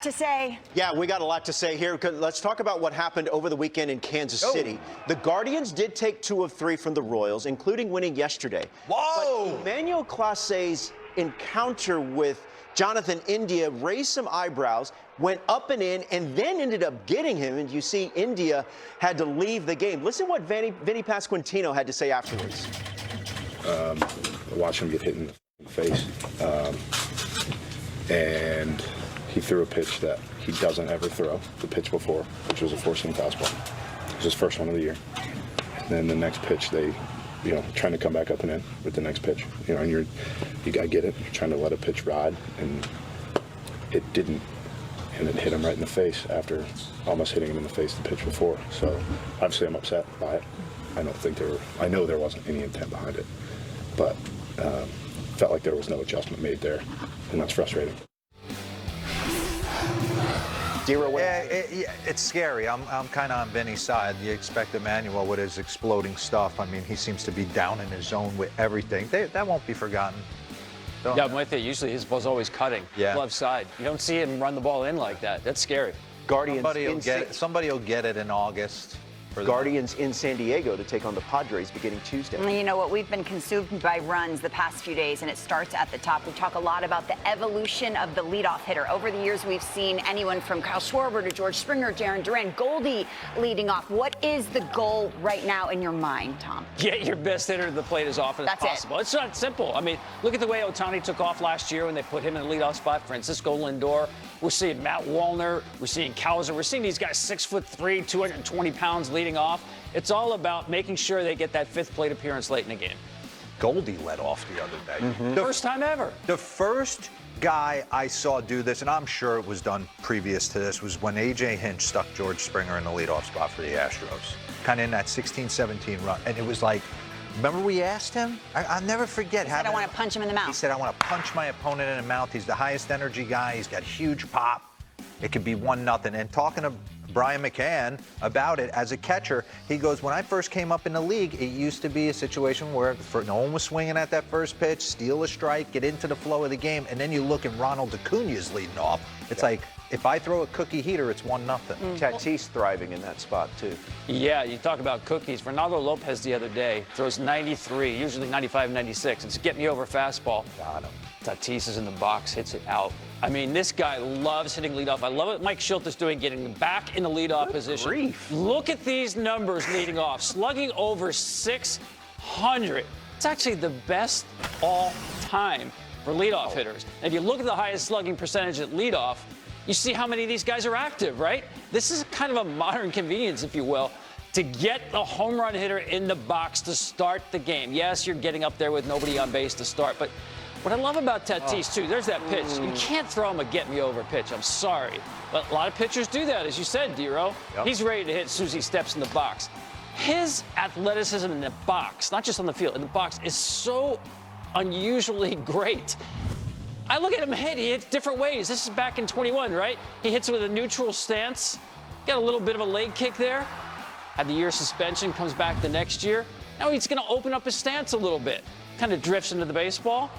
To say. Yeah, we got a lot to say here. Let's talk about what happened over the weekend in Kansas City. The Guardians did take 2 of 3 from the Royals, including winning yesterday. Whoa! But Emmanuel Clase's encounter with Jonathan India raised some eyebrows, went up and in, and then ended up getting him. And you see India had to leave the game. Listen to what Vinny Pasquantino had to say afterwards. Watch him get hit in the face. And he threw a pitch that he doesn't ever throw, the pitch before, which was a four-seam fastball. It was his first one of the year. And then the next pitch, they, trying to come back up and in with the next pitch. And you got to get it. You're trying to let a pitch ride, and it didn't. And it hit him right in the face after almost hitting him in the face the pitch before. So obviously I'm upset by it. I know there wasn't any intent behind it, but felt like there was no adjustment made there, and that's frustrating. Yeah, it's scary. I'm kind of on Vinny's side. You expect Emmanuel with his exploding stuff. I mean, he seems to be down in his zone with everything. That won't be forgotten. Yeah, I'm with you. Usually his ball's always cutting, glove side. You don't see him run the ball in like that. That's scary. Guardians somebody will get it in August. Guardians in San Diego to take on the Padres beginning Tuesday. You know what? We've been consumed by runs the past few days, and it starts at the top. We talk a lot about the evolution of the leadoff hitter. Over the years, we've seen anyone from Kyle Schwarber to George Springer, Jarren Duran, Goldie leading off. What is the goal right now in your mind, Tom? Get your best hitter to the plate as often as possible. It's not simple. I mean, look at the way Ohtani took off last year when they put him in the leadoff spot. Francisco Lindor. We're seeing Matt Wallner. We're seeing Cowser. We're seeing these guys 6'3", 220 pounds leading off. It's all about making sure they get that fifth plate appearance late in the game. Goldie led off the other day. The first time ever. The first guy I saw do this, and I'm sure it was done previous to this, was when A.J. Hinch stuck George Springer in the leadoff spot for the Astros. Kind of in that 16-17 run. And it was like, remember we asked him? I'll never forget. He said, I want to punch him in the mouth. He said, I want to punch my opponent in the mouth. He's the highest energy guy. He's got huge pop. It could be 1-0. And talking to Brian McCann about it as a catcher, he goes, when I first came up in the league, it used to be a situation where no one was swinging at that first pitch, steal a strike, get into the flow of the game, and then you look and Ronald Acuna's leading off. It's like, if I throw a cookie heater, it's 1-0. Tatis thriving in that spot, too. Yeah, you talk about cookies. Fernando Lopez the other day throws 93, usually 95, 96. It's get me over fastball. Got him. Tatis is in the box, hits it out. I mean, this guy loves hitting leadoff. I love what Mike Schilt is doing, getting back in the leadoff position. Grief. Look at these numbers leading off, slugging over 600. It's actually the best all time for leadoff hitters. And if you look at the highest slugging percentage at leadoff, you see how many of these guys are active, right? This is kind of a modern convenience, if you will, to get the home run hitter in the box to start the game. Yes, you're getting up there with nobody on base to start, but what I love about Tatis, too, there's that pitch. You can't throw him a get-me-over pitch. I'm sorry. But a lot of pitchers do that, as you said, Dero. Yep. He's ready to hit as soon as he steps in the box. His athleticism in the box, not just on the field, in the box, is so unusually great. I look at him hit. He hits different ways. This is back in 21, right? He hits with a neutral stance. Got a little bit of a leg kick there. Had the year suspension, comes back the next year. Now he's going to open up his stance a little bit. Kind of drifts into the baseball.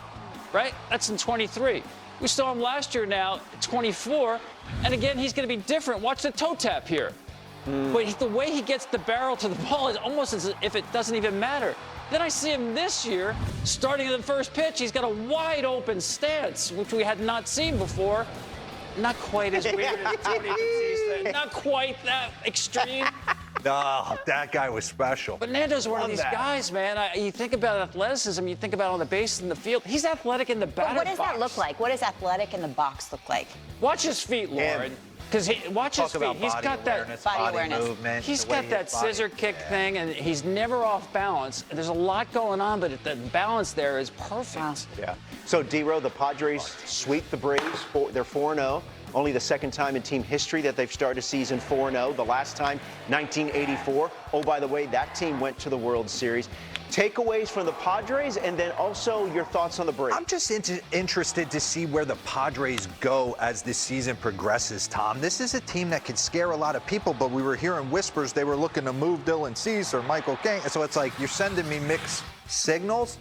Right? That's in 23. We saw him last year now, 24, and again, he's going to be different. Watch the toe tap here. But the way he gets the barrel to the ball is almost as if it doesn't even matter. Then I see him this year, starting at the first pitch, he's got a wide open stance, which we had not seen before. Not quite as weird as Tony Batista. Not quite that extreme. No, that guy was special. But Nando's one of these guys, man. You think about athleticism, you think about on the base in the field. He's athletic in the batter's box. What does that look like? What does athletic in the box look like? Watch his feet, Lauren. Because watch his feet. He's got that body awareness. Movement, he's got that scissor kick thing, and he's never off balance. There's a lot going on, but the balance there is perfect. Yeah. So, Dero, the Padres sweep the Braves. They're 4-0. Only the second time in team history that they've started a season 4-0. The last time, 1984. Oh, by the way, that team went to the World Series. Takeaways from the Padres, and then also your thoughts on the Braves. I'm just interested to see where the Padres go as this season progresses, Tom. This is a team that can scare a lot of people, but we were hearing whispers they were looking to move Dylan Cease or Michael King. So it's like you're sending me mixed signals.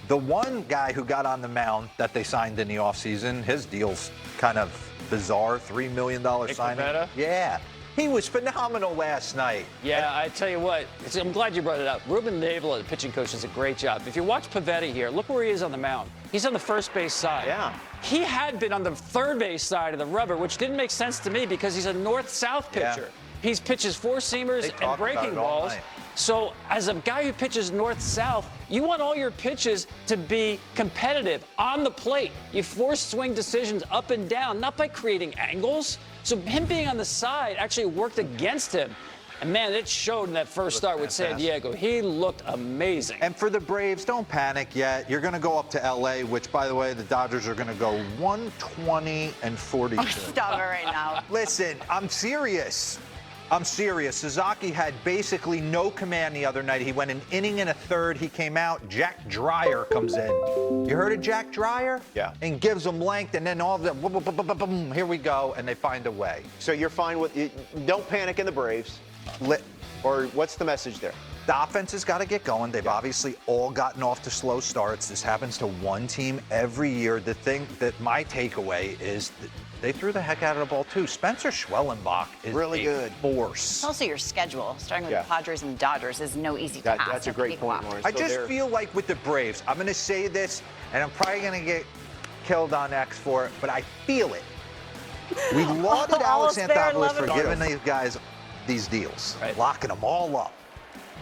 The one guy who got on the mound that they signed in the offseason, his deal's kind of bizarre $3 million signing. Pivetta? Yeah. He was phenomenal last night. Yeah, I tell you what, I'm glad you brought it up. Ruben Navel, the pitching coach, does a great job. If you watch Pivetta here, look where he is on the mound. He's on the first base side. Yeah. He had been on the third base side of the rubber, which didn't make sense to me because he's a north-south pitcher. Yeah. He pitches four-seamers and breaking balls. So as a guy who pitches north-south, you want all your pitches to be competitive on the plate. You force swing decisions up and down, not by creating angles. So him being on the side actually worked against him. And, man, it showed in that first start with San Diego. He looked amazing. And for the Braves, don't panic yet. You're going to go up to L.A., which, by the way, the Dodgers are going to go 120-42. Stop it right now. Listen, I'm serious. Sasaki had basically no command the other night. He went an inning and a third. He came out. Jack Dreyer comes in. You heard of Jack Dreyer? Yeah. And gives them length, and then all of them, boom, here we go, and they find a way. So you're fine with don't panic in the Braves. Or what's the message there? The offense has got to get going. They've obviously all gotten off to slow starts. This happens to one team every year. The thing that my takeaway is that they threw the heck out of the ball, too. Spencer Schwellenbach is really good force. It's also your schedule, starting with the Padres and the Dodgers, is no easy task. That's a great point, Lawrence. I just feel like with the Braves, I'm going to say this, and I'm probably going to get killed on X for it, but I feel it. We lauded Alex Anthopoulos for giving these guys these deals, locking them all up.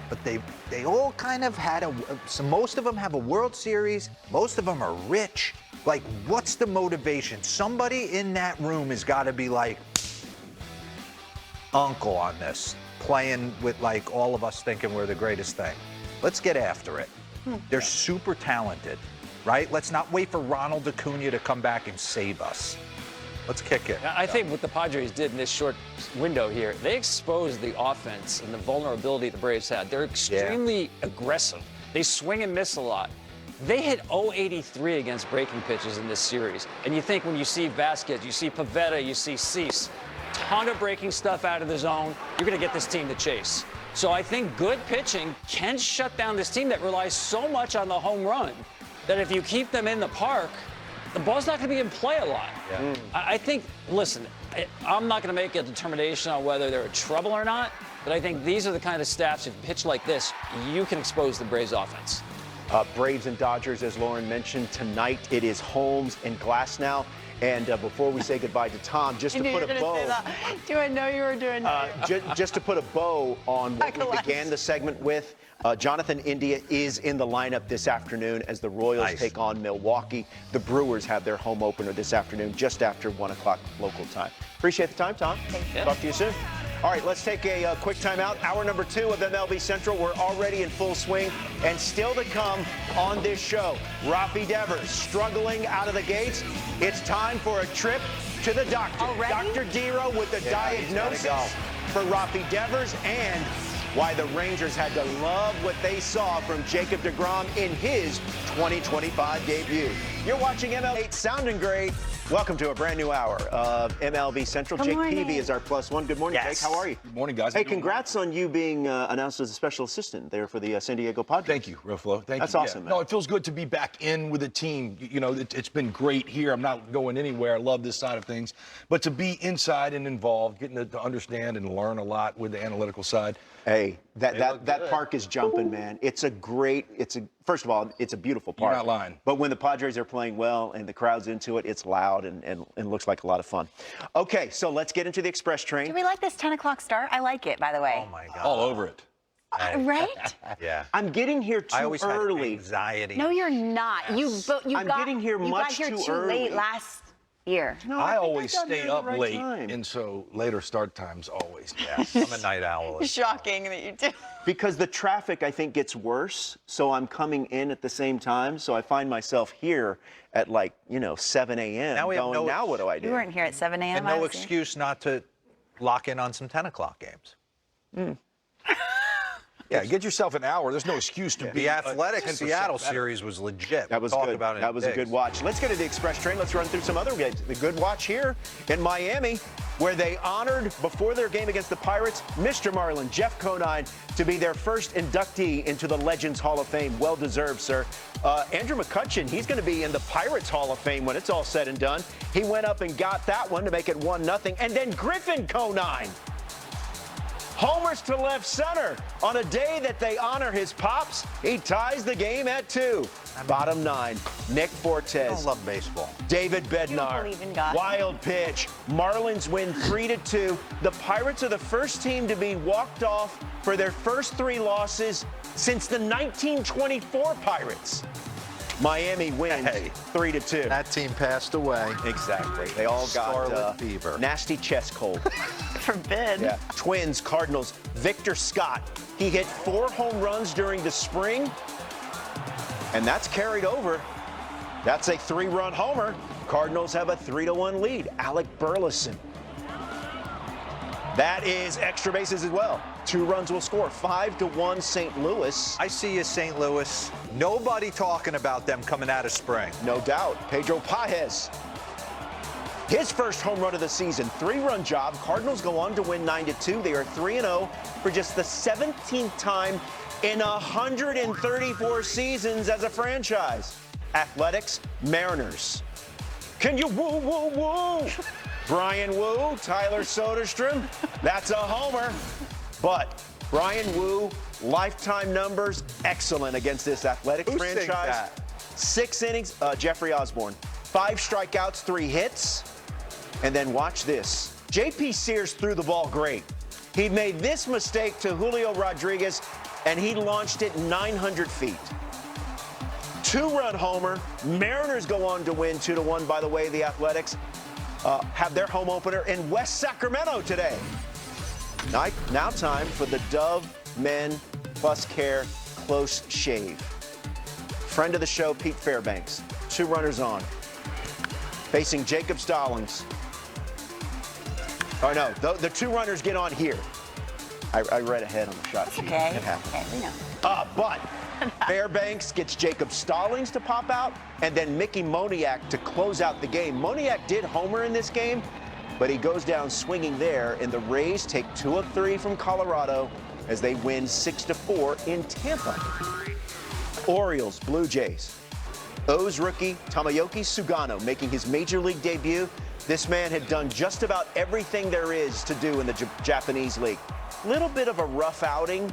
But they all kind of had most of them have a World Series. Most of them are rich. Like, what's the motivation? Somebody in that room has got to be like uncle on this, playing with like all of us thinking we're the greatest thing. Let's get after it. They're super talented, right? Let's not wait for Ronald Acuna to come back and save us. Let's kick it. I think what the Padres did in this short window here, they exposed the offense and the vulnerability the Braves had. They're extremely aggressive. They swing and miss a lot. They hit 083 against breaking pitches in this series. And you think when you see Vasquez, you see Pivetta, you see Cease, ton of breaking stuff out of the zone, you're going to get this team to chase. So I think good pitching can shut down this team that relies so much on the home run that if you keep them in the park, the ball's not going to be in play a lot. I think, listen, I'm not going to make a determination on whether they're in trouble or not, but I think these are the kind of staffs, if you pitch like this, you can expose the Braves offense. Braves and Dodgers, as Lauren mentioned, tonight it is Holmes and Glasnow. And before we say goodbye to Tom, just to put a bow. Do I know you were doing that? Just to put a bow on what we began the segment with, Jonathan India is in the lineup this afternoon as the Royals take on Milwaukee. The Brewers have their home opener this afternoon just after 1 o'clock local time. Appreciate the time, Tom. Thank you. Talk to you soon. All right, let's take a quick timeout. Hour number 2 of MLB Central. We're already in full swing. And still to come on this show, Rafi Devers struggling out of the gates. It's time for a trip to the doctor. Already? Dr. Dero with the diagnosis for Rafi Devers and why the Rangers had to love what they saw from Jacob deGrom in his 2025 debut. You're watching MLB sounding great. Welcome to a brand new hour of MLB Central. Jake Peavy is our +1. Good morning, Jake. How are you? Good morning, guys. Hey, congrats on you being announced as a special assistant there for the San Diego Padres. Thank you, Ruffalo. Thank you. That's awesome, man. No, it feels good to be back in with a team. You know, it's been great here. I'm not going anywhere. I love this side of things. But to be inside and involved, getting to understand and learn a lot with the analytical side. Hey, that park is jumping, man. First of all, it's a beautiful park. You're not lying. But when the Padres are playing well and the crowd's into it, it's loud and looks like a lot of fun. Okay, so let's get into the express train. Do we like this 10 o'clock start? I like it, by the way. Oh, my God. All over it. Right? Yeah. I'm getting here too I always early. had anxiety. No, you're not. I'm getting here you much got here too too early. late last year. No, I think always got here stay at the up right late, time. and so later start times always. Yes, I'm a night owl. Shocking that you do. Because the traffic, I think, gets worse, so I'm coming in at the same time, so I find myself here at 7 a.m. Now we have now what do I do? You weren't here at 7 a.m. And no excuse not to lock in on some 10 o'clock games. Yeah, get yourself an hour. There's no excuse to be The Athletics 10% Seattle better. series was legit. That was We'll talk good. about it That in was a days. good watch. Let's get to the Express Train. Let's run through some other games. The good watch here in Miami, where they honored, before their game against the Pirates, Mr. Marlin, Jeff Conine, to be their first inductee into the Legends Hall of Fame. Well deserved, sir. Andrew McCutchen, he's going to be in the Pirates Hall of Fame when it's all said and done. He went up and got that one to make it 1-0. And then Griffin Conine homers to left center. On a day that they honor his pops, he ties the game at 2. Bottom 9, Nick I Fortes. don't love baseball. David You don't Bednar. believe in God. Wild pitch. Marlins win 3-2. The Pirates are the first team to be walked off for their first 3 losses since the 1924 Pirates. Miami wins 3-2. That team passed away. Exactly. They all got Scarlet fever. nasty chest cold. Forbid. Yeah. Twins, Cardinals, Victor Scott. He hit 4 home runs during the spring, and that's carried over. That's a 3-run homer. Cardinals have a 3-1 lead. Alec Burleson. That is extra bases as well. 2 runs will score. 5-1 St. Louis. I see you, St. Louis. Nobody talking about them coming out of spring. No doubt. Pedro Paez. His first home run of the season, 3-run job. Cardinals go on to win 9-2. They are 3-0 for just the 17th time in 134 seasons as a franchise. Athletics, Mariners. Can you woo, woo, woo? Brian Wu, Tyler Soderstrom. That's a homer. But Brian Wu, lifetime numbers, excellent against this Athletics Who sings franchise. that? 6 innings, Jeffrey Osborne. 5 strikeouts, 3 hits. And then watch this. J.P. Sears threw the ball great. He made this mistake to Julio Rodriguez, and he launched it 900 feet. 2-run homer. Mariners go on to win 2-1. By the way, the Athletics have their home opener in West Sacramento today. Now time for the Dove Men Bus Care Close Shave. Friend of the show, Pete Fairbanks. 2 runners on. Facing Jacob Stallings. Oh, no, the 2 runners get on here. I read ahead on the shot sheet. Okay. It happened. Okay, we know. But Fairbanks gets Jacob Stallings to pop out, and then Mickey Moniak to close out the game. Moniak did homer in this game, but he goes down swinging there, and the Rays take 2 of 3 from Colorado as they win 6-4 in Tampa. Orioles, Blue Jays. O's rookie Tomoyuki Sugano making his major league debut. This man had done just about everything there is to do in the Japanese league. Little bit of a rough outing,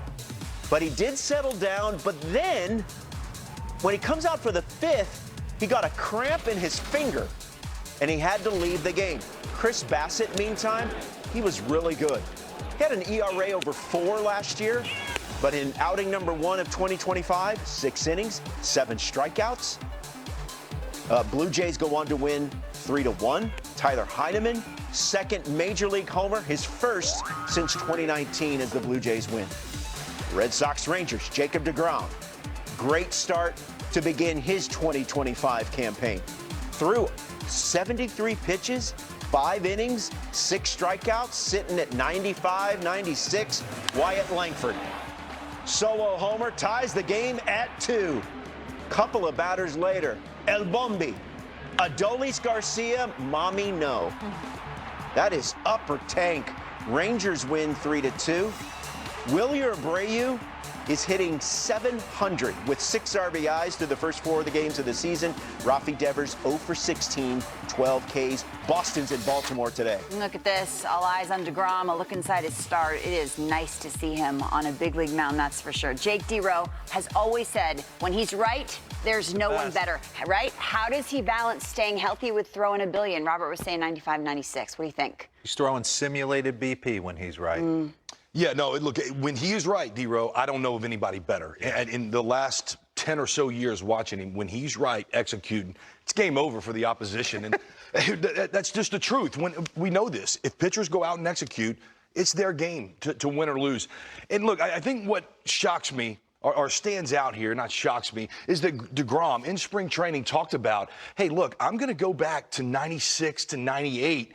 but he did settle down. But then, when he comes out for the 5th, he got a cramp in his finger, and he had to leave the game. Chris Bassett, meantime, he was really good. He had an ERA over 4 last year, but in outing number 1 of 2025, 6 innings, 7 strikeouts. Blue Jays go on to win 3-1. Tyler Heineman, 2nd major league homer, his first since 2019 as the Blue Jays win. Red Sox Rangers, Jacob deGrom. Great start to begin his 2025 campaign. Threw 73 pitches, 5 innings, 6 strikeouts, sitting at 95, 96. Wyatt Langford. Solo homer ties the game at 2. Couple of batters later, El Bombi. Adolis Garcia, mommy no. That is upper tank. Rangers win 3-2. Wilyer Abreu is hitting 700 with 6 RBIs through the first 4 of the games of the season. Rafi Devers 0 for 16, 12 Ks. Boston's in Baltimore today. Look at this. All eyes on DeGrom. A look inside his start. It is nice to see him on a big league mound, that's for sure. Jake D-Rowe has always said, when he's right, there's no one better, right? How does he balance staying healthy with throwing a billion? Robert was saying 95, 96. What do you think? He's throwing simulated BP when he's right. Yeah, no, look, when he is right, D-Rowe, I don't know of anybody better. And in the last 10 or so years watching him, when he's right, executing, it's game over for the opposition. And that's just the truth. When we know this. If pitchers go out and execute, it's their game to win or lose. And look, I think what shocks me or stands out here, not shocks me, is that DeGrom in spring training talked about, hey, look, I'm going to go back to 96 to 98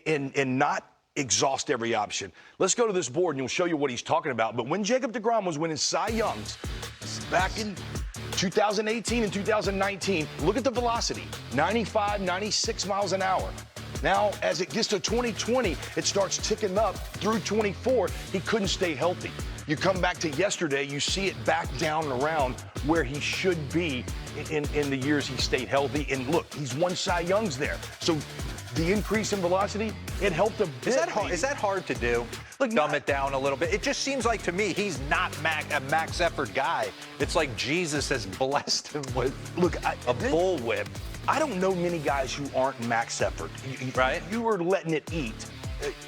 and not exhaust every option. Let's go to this board and we'll show you what he's talking about. But when Jacob deGrom was winning Cy Youngs back in 2018 and 2019, look at the velocity, 95, 96 miles an hour. Now, as it gets to 2020, it starts ticking up through 24. He couldn't stay healthy. You come back to yesterday, you see it back down and around where he should be in the years he stayed healthy. And look, he's won Cy Youngs there. So the increase in velocity, it helped a bit. Is that hard to do? Look, dumb it down a little bit. It just seems like to me he's not a max effort guy. It's like Jesus has blessed him with a bullwhip. I don't know many guys who aren't max effort. Right? You were letting it eat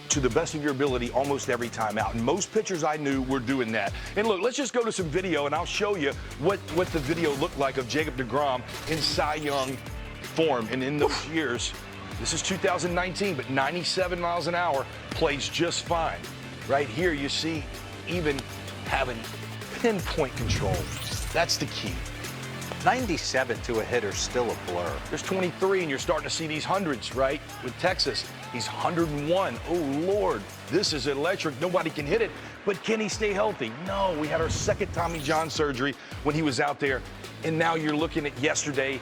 to the best of your ability almost every time out. And most pitchers I knew were doing that. And look, let's just go to some video and I'll show you what the video looked like of Jacob deGrom in Cy Young form. And in those years, this is 2019, but 97 miles an hour, plays just fine. Right here, you see even having pinpoint control. That's the key. 97 to a hitter's still a blur. There's 23, and you're starting to see these hundreds, right? With Texas, he's 101. Oh, Lord, this is electric. Nobody can hit it. But can he stay healthy? No, we had our second Tommy John surgery when he was out there. And now you're looking at yesterday,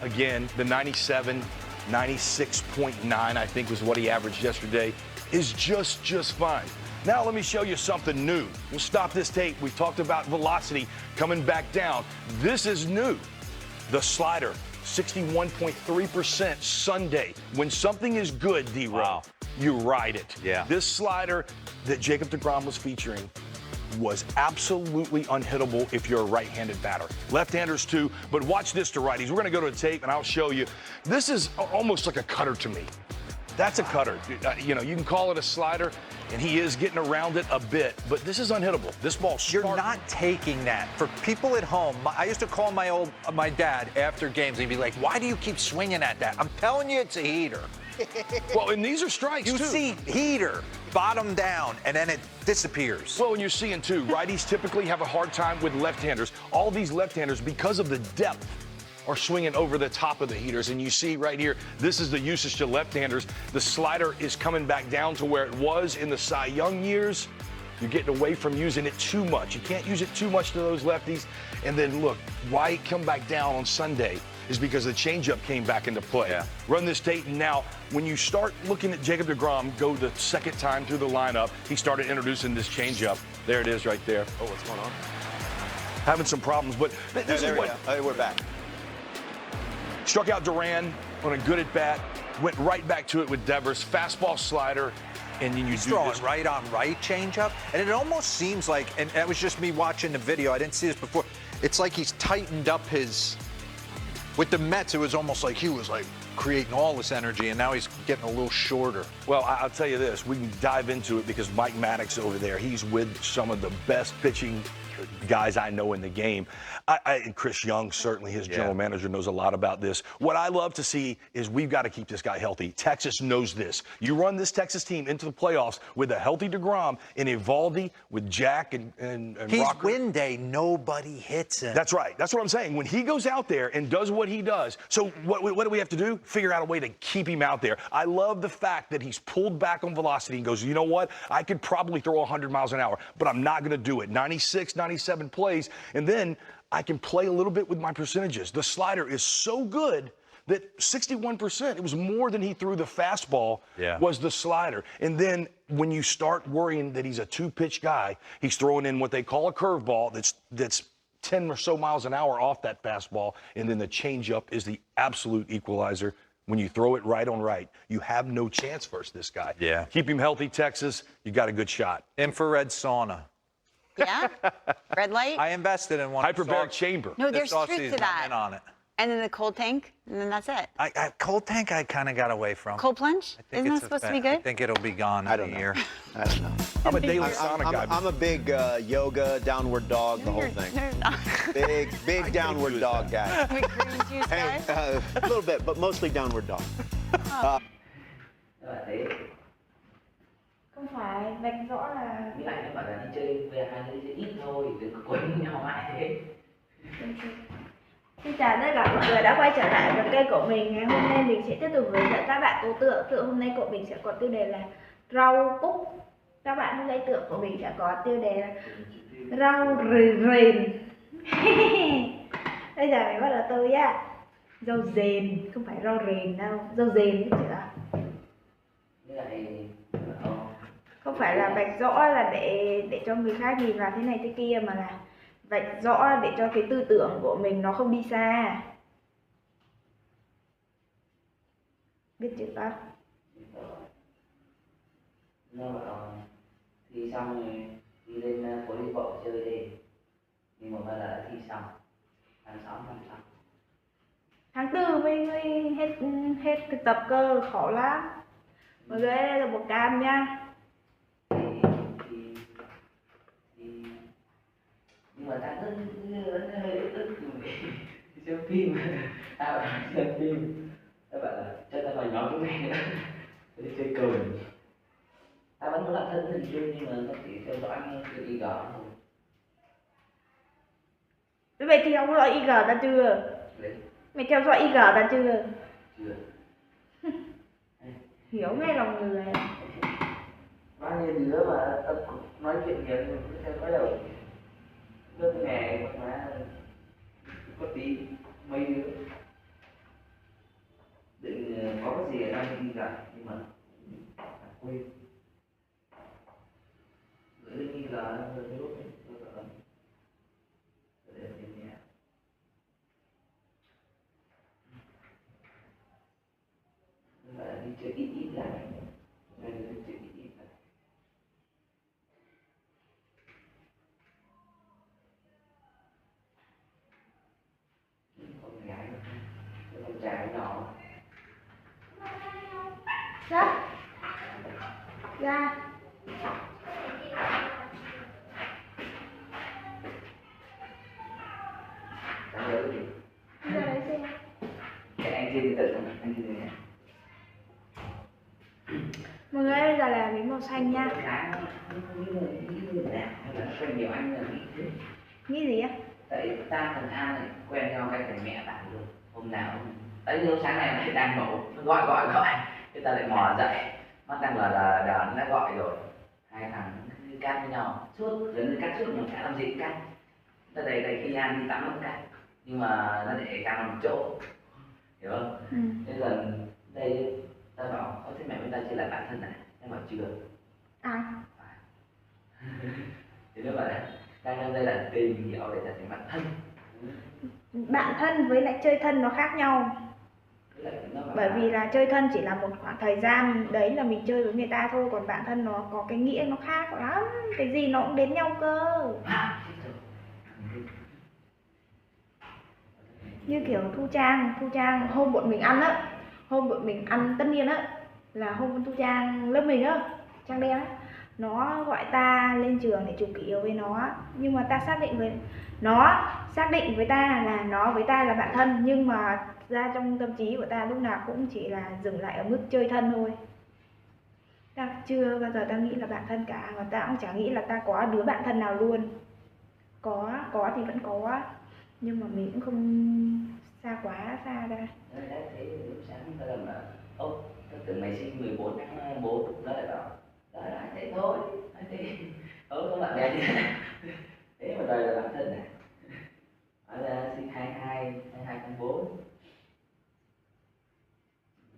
again, the 97, 96.9, I think was what he averaged yesterday, is just fine. Now let me show you something new. We'll stop this tape. We talked about velocity coming back down. This is new. The slider, 61.3% Sunday. When something is good, D-Row, you ride it. Yeah. This slider that Jacob deGrom was featuring was absolutely unhittable if you're a right-handed batter. Left-handers too, but watch this to righties. We're going to go to the tape and I'll show you. This is almost like a cutter to me. That's a cutter. You know, you can call it a slider, and he is getting around it a bit, but this is unhittable. This ball's You're not taking that. For people at home, I used to call my dad after games, and he'd be like, why do you keep swinging at that? I'm telling you it's a heater. Well, and these are strikes, You too. see heater, bottom down, and then it disappears. Well, and you're seeing, too, righties typically have a hard time with left-handers. All these left-handers, because of the depth, are swinging over the top of the heaters. And you see right here, this is the usage to left-handers. The slider is coming back down to where it was in the Cy Young years. You're getting away from using it too much. You can't use it too much to those lefties. And then look, why it come back down on Sunday is because the changeup came back into play. Yeah. Run this tape, and now when you start looking at Jacob deGrom go the second time through the lineup, he started introducing this changeup. There it is right there. Oh, what's going on? Having some problems, but this is what... We're back. Struck out Duran on a good at-bat, went right back to it with Devers, fastball slider, and then He's do throwing this. right on right changeup, and it almost seems like, and that was just me watching the video, I didn't see this before, it's like he's tightened up his, with the Mets, it was almost like he was like creating all this energy, and now he's getting a little shorter. Well, I'll tell you this, we can dive into it because Mike Maddox over there, he's with some of the best pitching guys I know in the game. And Chris Young, certainly his general manager, knows a lot about this. What I love to see is we've got to keep this guy healthy. Texas knows this. You run this Texas team into the playoffs with a healthy deGrom and Evaldi with Jack and He's Rocker. win day, nobody hits him. That's right. That's what I'm saying. When he goes out there and does what he does, so what do we have to do? Figure out a way to keep him out there. I love the fact that he's pulled back on velocity and goes, you know what? I could probably throw 100 miles an hour, but I'm not going to do it. 96, 97 plays, and then I can play a little bit with my percentages. The slider is so good that 61%, it was more than he threw the fastball, was the slider. And then when you start worrying that he's a two-pitch guy, he's throwing in what they call a curveball that's 10 or so miles an hour off that fastball, and then the changeup is the absolute equalizer. When you throw it right on right, you have no chance versus this guy. Yeah. Keep him healthy, Texas. You got a good shot. Infrared sauna. Yeah? Red light? I invested in one. Hyperbaric chamber. No, This there's truth to offseason, that. I'm in on it. And then the cold tank, and then that's it. Cold tank, I kind of got away from. Cold plunge? I think Isn't that it's supposed to a be fa- I good? think it'll be gone in a year. I don't know. I'm a daily sauna guy. I'm a big yoga, downward dog, the whole thing. They're not. Big downward dog guy. Big green juice, Hey, guys. a little bit, but mostly downward dog. Không phải, vạch rõ là Với lại nếu bảo là đi chơi về hai đứa ít thôi, đừng có quấn nhau mãi thế. Xin chào tất cả mọi người đã quay trở lại với kênh của mình. Ngày hôm nay mình sẽ tiếp tục hướng dẫn các bạn câu tượng. Hôm nay của mình sẽ có tiêu đề là rau cúc. Các bạn trong gây tượng của mình sẽ có tiêu đề là rau rền. Bây giờ mình bắt đầu tôi nhá. Rau rền, không phải rau rền đâu, rau rền biết chưa? Với lại Không phải là vạch rõ là để cho người khác nhìn vào thế này thế kia, mà là vạch rõ để cho cái tư tưởng của mình nó không đi xa. Biết chưa? nó bảo thi xong rồi đi lên phố đi bộ chơi đi, nhưng mà bây giờ đã thi xong tháng 6 năm sau. Tháng 4 mới hết thực tập cơ, khó lắm. Mọi người đây là một cam nha. thì nhưng mà ta vẫn hơi ức xem phim. Ta bảo xem phim, ta bảo là cho ta vào nhóm cái này nữa để chơi cờ. Ta vẫn muốn làm thân hình chung nhưng mà nó chỉ theo dõi cái IG thôi. Vậy thì theo dõi IG ta chưa? Đấy, Mày theo dõi IG ta chưa? chưa. Hiểu ngay lòng người. Bao nhiêu đứa mà tập nói chuyện nhiều nhưng mà cứ theo dõi đâu. Lớp nghề mà có tí mấy đứa định có cái gì ở đây đi gặp nhưng mà quên. Gửi lên như là rồi cái lúc ấy rồi để tìm nhà. Là đi chơi ít ít lại, rồi đi chơi ít ít lại. Con gái, con trai nhỏ. Ra. Ra. Chẳng nhớ gì. Ra đấy xem. Cái anh kia thì tự anh kia thì Mọi người bây giờ là miếng màu xanh nha. quen nhiều anh là Nghĩ gì á? tại ta thằng An này quen nhau cách thằng mẹ bạn luôn. Hôm nào tới lúc sáng này lại đang ngủ, nó gọi cái ta lại mò dậy, mắt đang là đờn đã gọi rồi. Hai thằng cứ cắt với nhau suốt, đến cắt suốt mà chả làm gì cắt. Ta đầy khi An đi tắm nó cắt, nhưng mà nó để cam một chỗ, hiểu không? Nên là đây ta bảo có thế mẹ với ta chỉ là bạn thân này, em bảo chưa. Thì nó bảo là đang trong giai đoạn tìm hiểu để trở thành bạn thân. Bạn thân với lại chơi thân nó khác nhau. Bởi vì là chơi thân chỉ là một khoảng thời gian đấy là mình chơi với người ta thôi, còn bạn thân nó có cái nghĩa nó khác lắm, cái gì nó cũng đến nhau cơ. Như kiểu Thu Trang hôm bọn mình ăn á, hôm bọn mình ăn tất niên á, là hôm Thu Trang lớp mình á, Trang đen á, nó gọi ta lên trường để chụp kỷ yếu với nó, nhưng mà ta xác định với ta là nó với ta là bạn thân, nhưng mà ra trong tâm trí của ta lúc nào cũng chỉ là dừng lại ở mức chơi thân thôi. Ta chưa bao giờ ta nghĩ là bạn thân cả, và ta cũng chả nghĩ là ta có đứa bạn thân nào luôn. Có thì vẫn có, nhưng mà mình cũng không xa quá xa ra. Đấy, thế lúc sáng ta làm là ô, ta tưởng mày sinh 14 tháng 4, nó lại bảo đó là anh thế thôi, anh thế có bạn bè gì thế mà đời là bạn thân này. Nói ra sinh 22 tháng 4.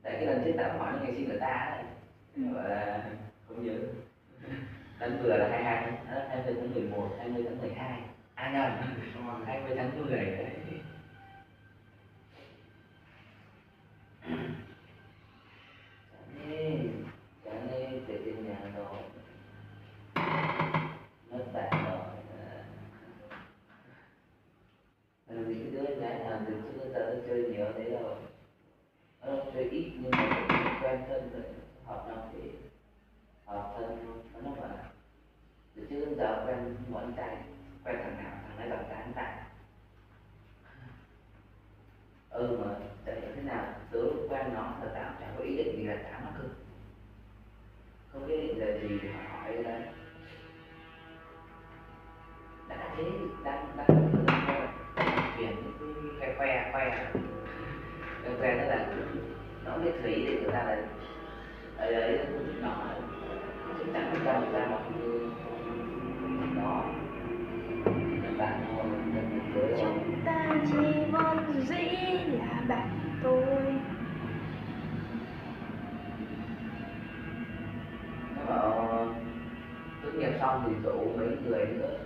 Tại cái lần trước ta hỏi ngày sinh của ta ấy, gọi là không nhớ. Lần vừa là 20 tháng 11, 20 tháng 12. À nhầm, 20 tháng 10 đấy. Chẳng nên về trên nhà rồi. Mất bạn rồi. Vì cái đứa gái nào từ trước đến giờ nó chơi nhiều thế rồi. Nó chơi ít nhưng mà cũng quen thân rồi. Hợp nhau thì hợp thân. Nó bảo là từ trước đến giờ quen mọi anh trai, quen thằng nào thằng ấy làm tán bạn. Mà tại thế nào tớ quen nó là tao chẳng có ý định gì là tao nó cơ, không có ý định là gì để hỏi đấy. Đã thế đang chuyển cái khoe tức là nó biết thấy để người ta là ở đấy nó xong thì rủ mấy người nữa,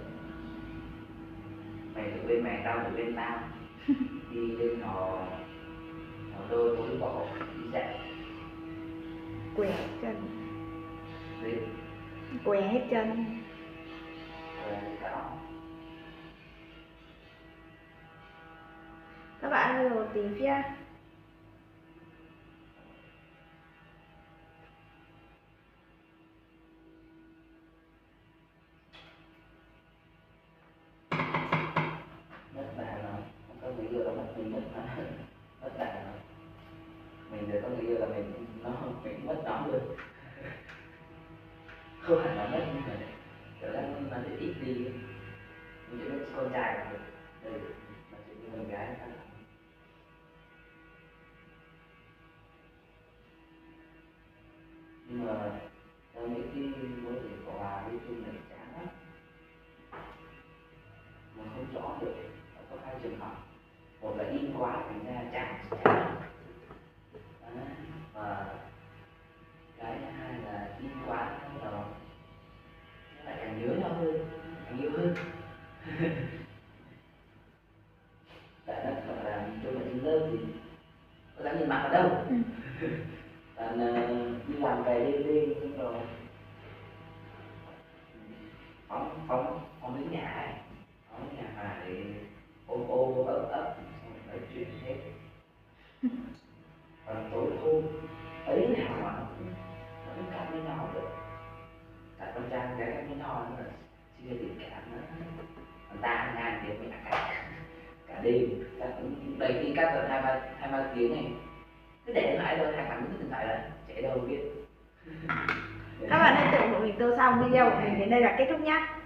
mày từ bên mày, tao từ bên tao, đi lên Hò Đôi phố đi bộ đi dạo. Què hết chân. Đi Què hết chân. đó. Các bạn ơi, một tí phía. Mất bạn rồi, không có nghĩ giờ là mình mất mà. Mất bạn rồi. Mình giờ có nghĩ giờ là mình mất nó luôn. Không hẳn là mất nhưng mà kiểu nó sẽ ít đi. Mình chỉ mất con trai của mình. Đây là chuyện như con gái khác. Nhưng mà trong những cái mối tình của Hòa đi chung này chán lắm, mà không rõ được. Có hai trường hợp, một là im quá thành ra chán, và cái thứ hai là im quá bắt đầu nó lại càng nhớ nhau hơn, càng yêu hơn. Tại nó gọi là trong một trên lớp thì có dám nhìn mặt ở đâu. Còn đi làm về đi xong rồi phóng đến nhà ấy, phóng đến nhà Hòa để ôm ấp xong rồi nói chuyện hết. Còn tối hôm ấy nào mà nó cứ cắt với nhau được, tại con trai cái cắt với nhau nó là chia tình cảm nữa. Còn ta ngang tiếng mẹ cả đêm, đầy khi cắt tận hai ba tiếng này cứ để điện thoại thôi, hai thằng cứ điện thoại là chạy đâu biết. Các bạn hãy tưởng của mình tôi xong video của mình đến đây là kết thúc nhá.